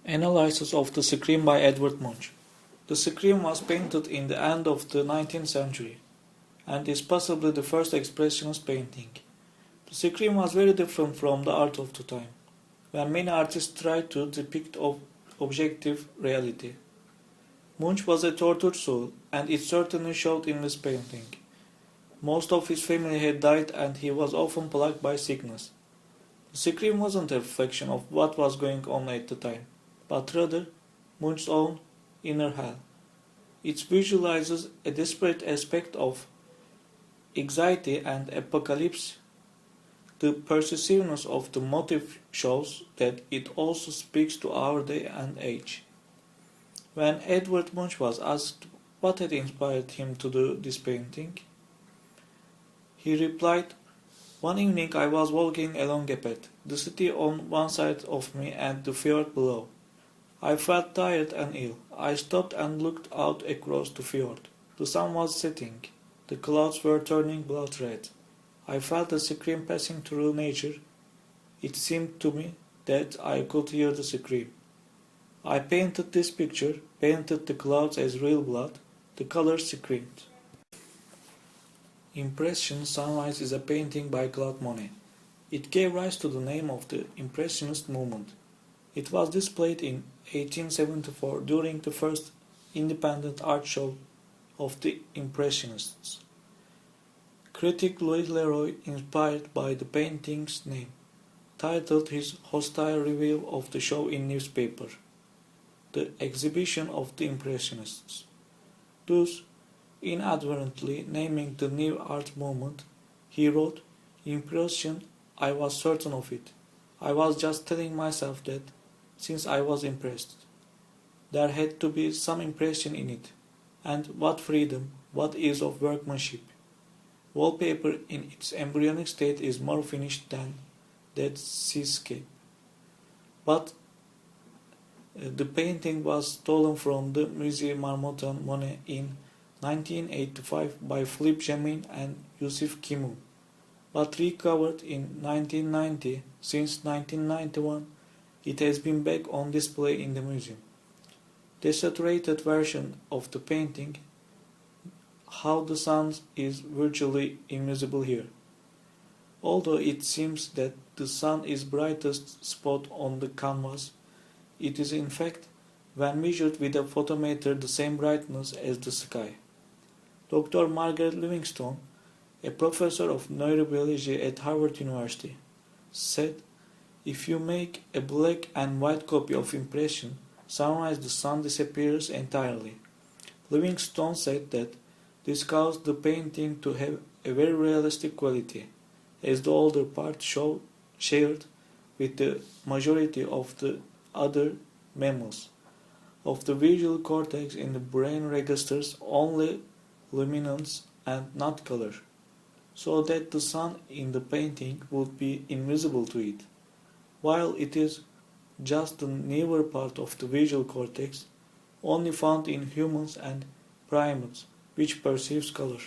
Analysis of the Scream by Edvard Munch. The Scream was painted in the end of the 19th century and is possibly the first expressionist painting. The Scream was very different from the art of the time, when many artists tried to depict objective reality. Munch was a tortured soul, and it certainly showed in this painting. Most of his family had died and he was often plagued by sickness. The Scream wasn't a reflection of what was going on at the time, but rather Munch's own inner hell. It visualizes a desperate aspect of anxiety and apocalypse. The pervasiveness of the motif shows that it also speaks to our day and age. When Edvard Munch was asked what had inspired him to do this painting, he replied, "One evening I was walking along a path, the city on one side of me and the fjord below. I felt tired and ill. I stopped and looked out across the fjord. The sun was setting. The clouds were turning blood red. I felt a scream passing through nature. It seemed to me that I could hear the scream. I painted this picture, painted the clouds as real blood. The colors screamed." Impression Sunrise is a painting by Claude Monet. It gave rise to the name of the Impressionist movement. It was displayed in 1874 during the first independent art show of the Impressionists. Critic Louis Leroy, inspired by the painting's name, titled his hostile review of the show in newspaper, "The Exhibition of the Impressionists." Thus, inadvertently naming the new art movement, he wrote, "Impression, I was certain of it. I was just telling myself that, since I was impressed. There had to be some impression in it. And what freedom, what ease of workmanship. Wallpaper in its embryonic state is more finished than that seascape." But the painting was stolen from the Musée Marmottan Monet in 1985 by Philippe Jamin and Youssef Kimou, but recovered in 1990. Since 1991, it has been back on display in the museum. The saturated version of the painting, "How the Sun is Virtually Invisible Here." Although it seems that the sun is brightest spot on the canvas, it is in fact, when measured with a photometer, the same brightness as the sky. Dr. Margaret Livingstone, a professor of neurobiology at Harvard University, said, "If you make a black and white copy of Impression Sunrise, the sun disappears entirely." Livingstone said that this caused the painting to have a very realistic quality, as the older part shared with the majority of the other mammals of the visual cortex in the brain registers only luminance and not color, so that the sun in the painting would be invisible to it, while it is just the newer part of the visual cortex, only found in humans and primates, which perceives color.